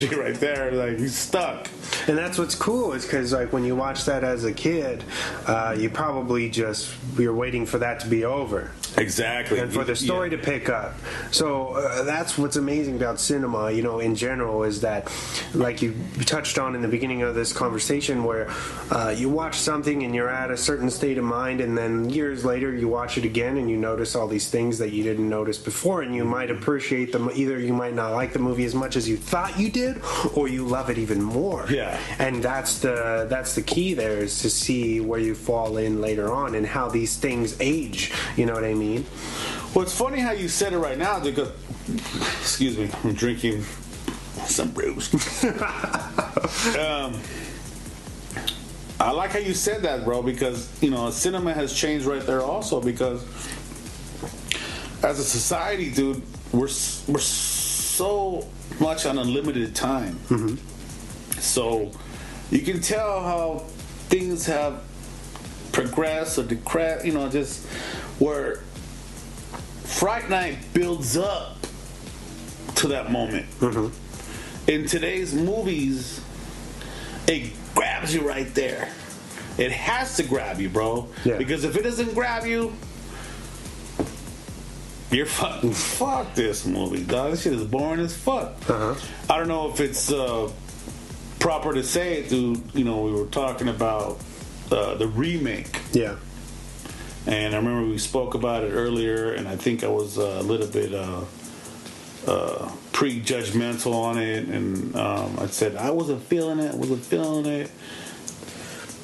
right there. Like, he's stuck. And that's what's cool is because, like, when you watch that as a kid, you probably you're waiting for that to be over. Exactly. And for the story to pick up. So that's what's amazing about cinema, in general, is that, like you touched on in the beginning of this conversation, where you watch something and you're at a certain state of mind, and then years later you watch it again and you notice all these things that you didn't notice before, and you might appreciate them. Either you might not like the movie as much as you thought you did, or you love it even more. Yeah. And that's the key there, is to see where you fall in later on and how these things age. You know what I mean? Well, it's funny how you said it right now, because, excuse me, I'm drinking some brews. I like how you said that, bro, because, cinema has changed right there also, because as a society, dude, we're so much on unlimited time. Mm-hmm. So you can tell how things have progressed or decreased, just where Fright Night builds up to that moment. Mm-hmm. In today's movies, it grabs you right there. It has to grab you, bro. Yeah. Because if it doesn't grab you, you're fucking fuck this movie, dog. This shit is boring as fuck. Uh-huh. I don't know if it's proper to say it, dude. We were talking about the remake. Yeah. And I remember we spoke about it earlier, and I think I was a little bit pre-judgmental on it, and I said I wasn't feeling it.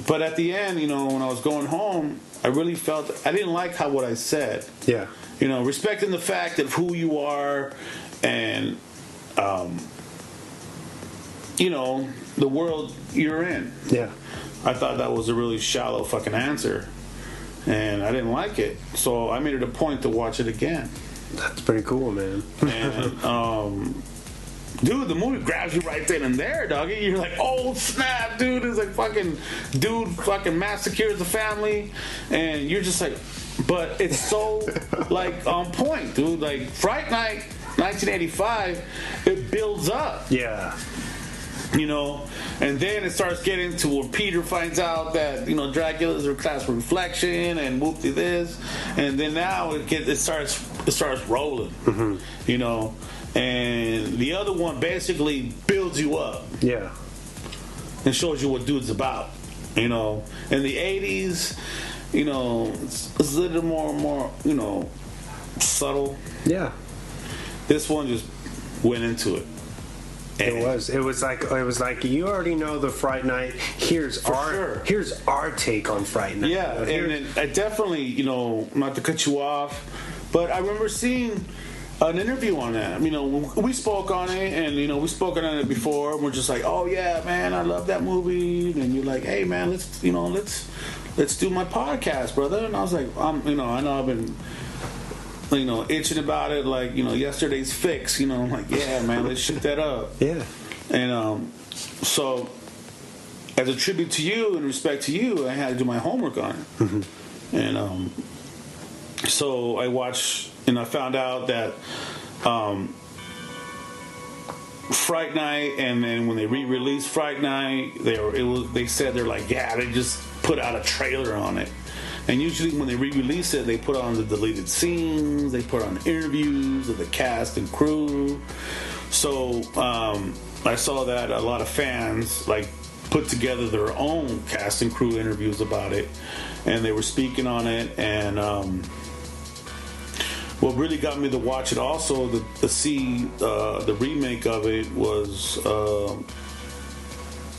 But at the end, when I was going home, I really felt I didn't like what I said. Yeah. Respecting the fact of who you are, and the world you're in. Yeah. I thought that was a really shallow fucking answer. And I didn't like it, so I made it a point to watch it again. That's pretty cool, man. And dude, the movie grabs you right then and there, doggy. You're like, oh snap, dude! It's like fucking massacres the family, and you're just like, but it's so like on point, dude. Like Fright Night, 1985, it builds up. Yeah. And then it starts getting to where Peter finds out that Dracula's a class reflection, and whoopty this, and then now it starts rolling. Mm-hmm. And the other one basically builds you up. Yeah. And shows you what dude's about. In the 80s, it's a little more subtle. Yeah. This one just went into it. It was like you already know the Fright Night. Here's our take on Fright Night. Yeah, and I definitely, not to cut you off, but I remember seeing an interview on that. We spoke on it, and we spoke on it before. And we're just like, oh yeah, man, I love that movie. And you're like, hey man, let's do my podcast, brother. And I was like, I know I've been itching about it, like, yesterday's fix, I'm like, yeah, man, let's shoot that up. Yeah. And so as a tribute to you and respect to you, I had to do my homework on it. Mm-hmm. And so I watched, and I found out that Fright Night, and then when they re-released Fright Night, they said they're like, yeah, they just put out a trailer on it. And usually when they re-release it, they put on the deleted scenes, they put on interviews of the cast and crew. So I saw that a lot of fans put together their own cast and crew interviews about it, and they were speaking on it. And what really got me to watch it also, to see the remake of it, was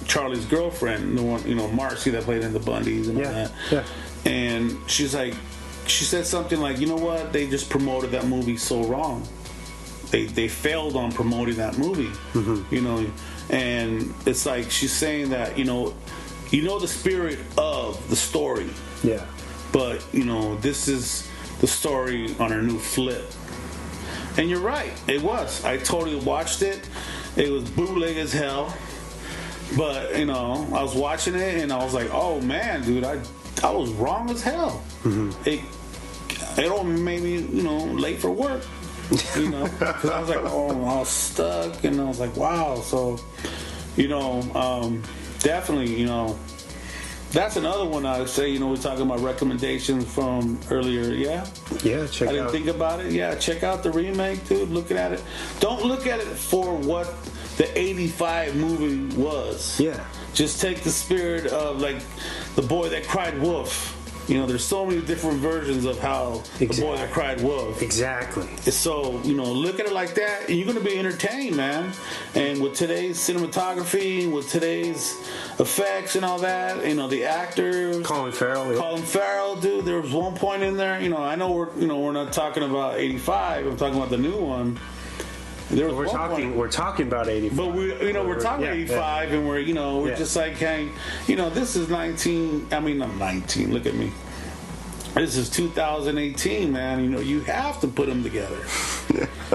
Charlie's girlfriend, the one, Marcy, that played in the Bundys and all that. Yeah. And she said something like, you know what? They just promoted that movie so wrong. They failed on promoting that movie. Mm-hmm. And it's like she's saying that, the spirit of the story. Yeah. But, this is the story on a new flip. And you're right. It was. I totally watched it. It was bootleg as hell. But, I was watching it and I was like, oh man, dude, I was wrong as hell. Mm-hmm. It all made me, late for work. You know, because I was like, oh, I'm all stuck, and I was like, wow. So, you know, definitely, you know, that's another one I would say. You know, we're talking about recommendations from earlier. Yeah, check I didn't think about it. Yeah, check out the remake, dude. Looking at it, don't look at it for what the '85 movie was. Yeah, just take the spirit of like The Boy That Cried Wolf. You know, there's so many different versions of how The Boy That Cried Wolf. Exactly. So, you know, look at it like that, and you're going to be entertained, man. And with today's cinematography, with today's effects and all that, you know, the actors. Colin Farrell, dude. There was one point in there, you know, I know we're not talking about '85. I'm talking about the new one. We're talking about 85. But we're talking 85, and we're just like, hey, you know, this is I'm 19. Look at me. This is 2018, man. You know, you have to put them together.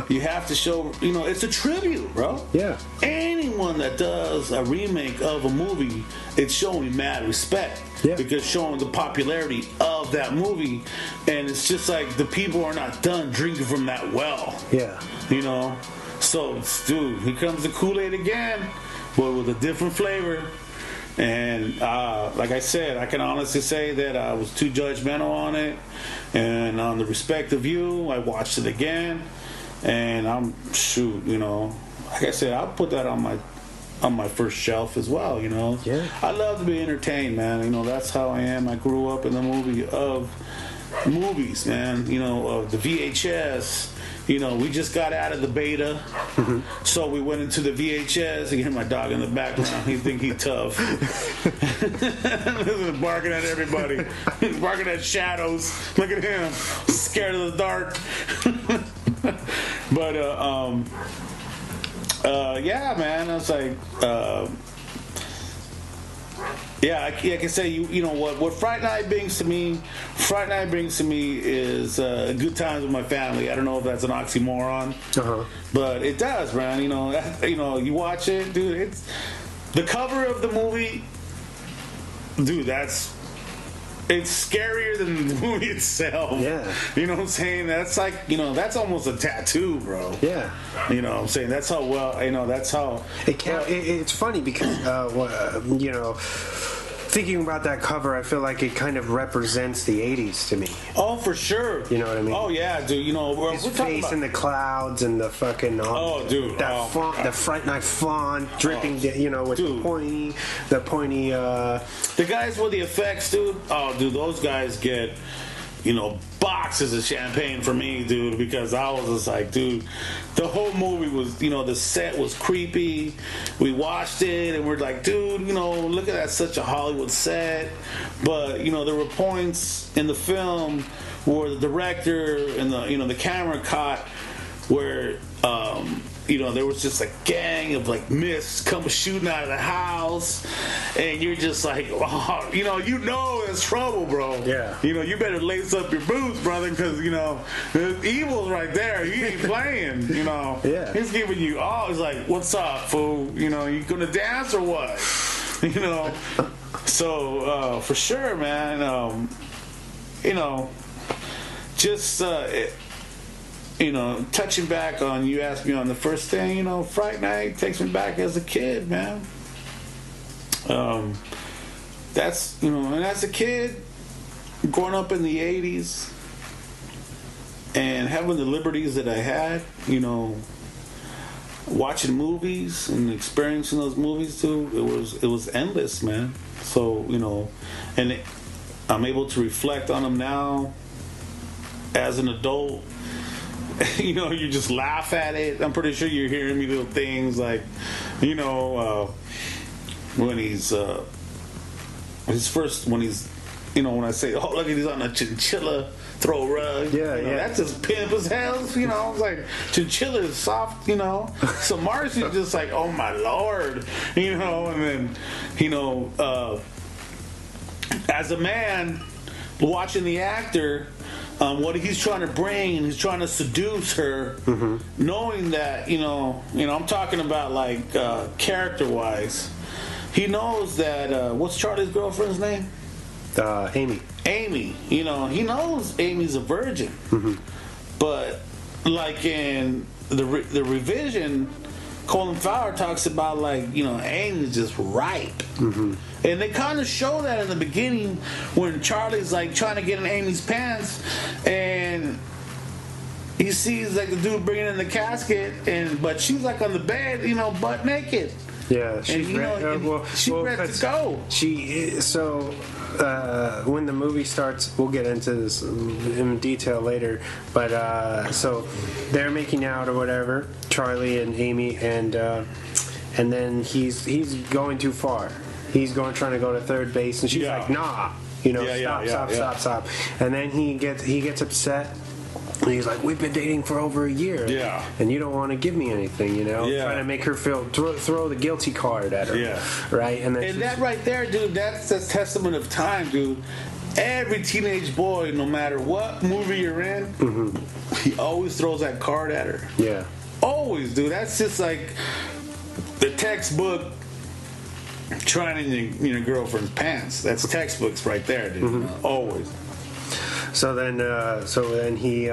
You have to show, you know, it's a tribute, bro. Yeah. Anyone that does a remake of a movie, it's showing mad respect. Yeah. Because showing the popularity of that movie, and it's just like the people are not done drinking from that well. Yeah. You know? So, dude, here comes the Kool-Aid again, but with a different flavor. And like I said, I can honestly say that I was too judgmental on it. And on the respect of you, I watched it again. And you know, like I said, I'll put that on my first shelf as well, you know. Yeah. I love to be entertained, man. You know, that's how I am. I grew up in the movies, man. You know, of the VHS. You know, we just got out of the beta, so we went into the VHS. You hear my dog in the background. He think he tough. Barking at everybody. Barking at shadows. Look at him. Scared of the dark. But, yeah, man. I was like, yeah, I can say, you know what Fright Night brings to me is good times with my family. I don't know if that's an oxymoron, but it does, man. You know, you watch it, dude. It's the cover of the movie, dude. It's scarier than the movie itself. Yeah. You know what I'm saying? That's like, you know, that's almost a tattoo, bro. Yeah. You know what I'm saying? That's how well, you know, that's how... It's funny because, you know, thinking about that cover, I feel like it kind of represents the 80s to me. Oh, for sure. You know what I mean? Oh, yeah, dude. You know, his face in the clouds and the fucking... That font, the Fright Night font dripping, you know, with the pointy... The guys with the effects, dude. Oh, dude, those guys get, you know, boxes of champagne for me, dude, because I was just like, dude, the whole movie was, you know, the set was creepy. We watched it and we're like, dude, you know, look at that, such a Hollywood set. But, you know, there were points in the film where the director and the camera caught where, you know, there was just a gang of like mist coming shooting out of the house, and you're just like, oh, you know it's trouble, bro. Yeah. You know, you better lace up your boots, brother, because, you know, the evil's right there. He ain't playing, you know. Yeah. He's giving you all. He's like, what's up, fool? You know, you gonna dance or what? You know. So for sure, man. You know, just. You know, touching back on, you asked me on the first thing, you know, Fright Night takes me back as a kid, man. That's, you know, and as a kid, growing up in the 80s and having the liberties that I had, you know, watching movies and experiencing those movies too, it was endless, man. So, you know, and I'm able to reflect on them now as an adult. You know, you just laugh at it. I'm pretty sure you're hearing me little things like, you know, when he's, you know, when I say, oh, look, he's on a chinchilla throw rug. Yeah, you know, yeah. That's just pimp as hell, you know. It's like, chinchilla is soft, you know. So Marcy's just like, oh, my Lord, you know. And then, you know, as a man, watching the actor, what he's trying to bring, he's trying to seduce her, knowing that, you know, I'm talking about like character-wise. He knows that, what's Charlie's girlfriend's name? Amy. Amy, you know, he knows Amy's a virgin, but like in the revision, Colin Farrell talks about like, you know, Amy's just ripe. Mm-hmm. And they kind of show that in the beginning when Charlie's like trying to get in Amy's pants, and he sees like the dude bringing in the casket, but she's like on the bed, you know, butt naked. Yeah, she's ready to go. When the movie starts, we'll get into this in detail later. But so they're making out or whatever, Charlie and Amy, and then he's going too far. He's trying to go to third base, and she's like, "Nah, you know, stop." And then he gets upset. And he's like, we've been dating for over a year. Yeah. And you don't want to give me anything, you know? Yeah. Trying to make her throw the guilty card at her. Yeah. Right? And that right there, dude, that's a testament of time, dude. Every teenage boy, no matter what movie you're in, mm-hmm. he always throws that card at her. Yeah. Always, dude. That's just like the textbook trying in your girlfriend's pants. That's textbooks right there, dude. Mm-hmm. Always. So then he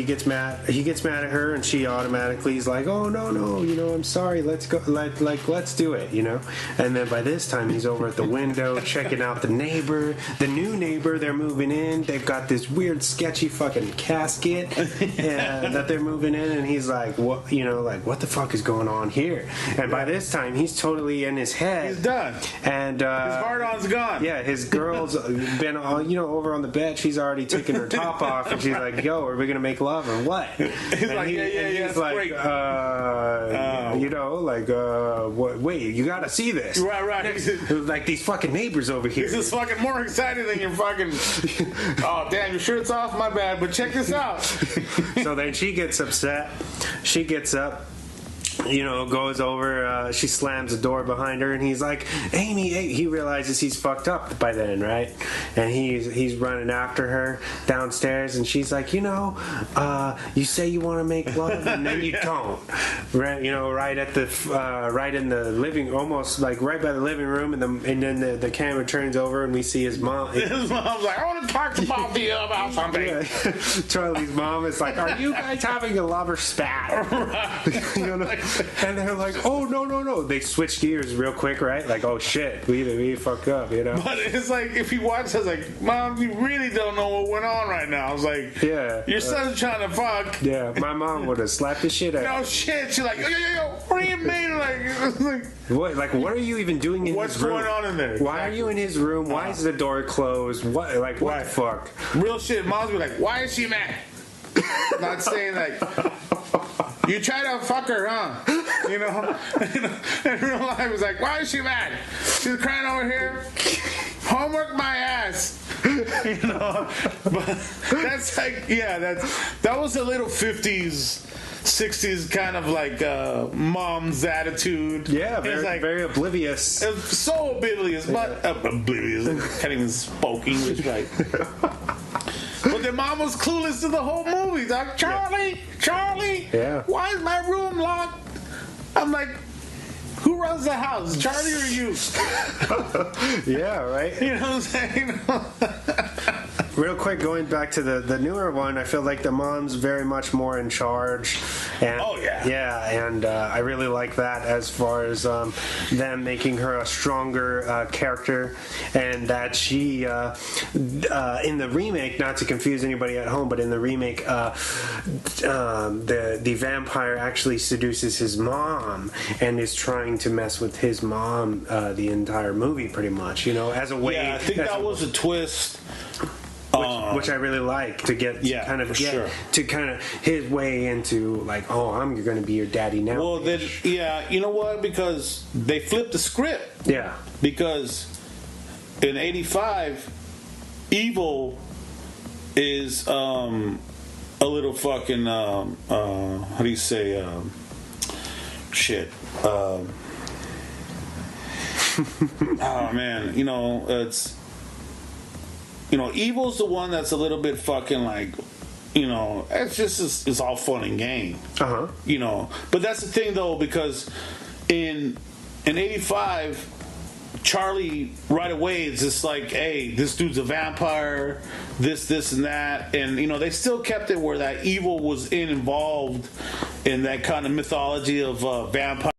gets mad. He gets mad at her, and she automatically is like, "Oh no, you know, I'm sorry. Let's go. Let's do it, you know." And then by this time, he's over at the window checking out the new neighbor. They're moving in. They've got this weird, sketchy fucking casket that they're moving in, and he's like, "What? You know, like what the fuck is going on here?" And by this time, he's totally in his head. He's done. And his hard-on's gone. Yeah, his girl's been over on the bed. She's already taken her top off, and she's like, "Yo, are we gonna make love or what?" He's like, he's like, great. You know, like, what? Wait, you gotta see this. Right. Like these fucking neighbors over here. This is fucking more exciting than your fucking. Oh damn, your shirt's off. My bad. But check this out. So then she gets upset. She gets up. You know, goes over, she slams the door behind her, and he's like, Amy, he realizes he's fucked up by then, right? And he's running after her downstairs, and she's like, you know, you say you want to make love, and then you don't. Right, you know, right in the living, almost like right by the living room, and then the camera turns over, and we see his mom. His mom's like, I want to talk to Bobby about something. Yeah. Charlie's mom is like, are you guys having a lover spat? Right. You know? And they're like, oh, no. They switch gears real quick, right? Like, oh, shit, we fucked up, you know? But it's like, if you watch, I was like, Mom, you really don't know what went on right now. I was like, yeah, your son's trying to fuck. Yeah, my mom would have slapped the shit out of him. No shit. She's like, yo, what do you mean? What are you even doing in his room? What's going on in there? Why are you in his room? Why is the door closed? What the fuck? Real shit. Mom's be like, why is she mad? Not saying like, you try to fuck her, huh? You know? In real life, it's like, why is she mad? She's crying over here. Homework my ass. You know? But that's like, that was a little 50s. 60s kind of like mom's attitude. Yeah, very oblivious. It was so oblivious, but oblivious. Can't even spoke English right. But the mom was clueless to the whole movie. Like, Charlie, yeah. Why is my room locked? I'm like, who runs the house, Charlie or you? Yeah, right. You know what I'm saying? Real quick, going back to the newer one, I feel like the mom's very much more in charge. And, and I really like that as far as them making her a stronger character, and that she, in the remake, not to confuse anybody at home, but in the remake, the vampire actually seduces his mom and is trying to mess with his mom the entire movie, pretty much, you know, as a way. Yeah, I think that was a twist. Which I really like to get his way into like, oh, I'm going to be your daddy now. Well, then, you know what? Because they flipped the script. Yeah. Because in '85, evil is a little fucking how do you say shit? Oh man, you know it's. You know, evil's the one that's a little bit fucking like, you know, it's all fun and game. Uh-huh. You know, but that's the thing though, because in '85, Charlie right away is just like, hey, this dude's a vampire, this and that, and they still kept it where that evil was involved in that kind of mythology of vampire.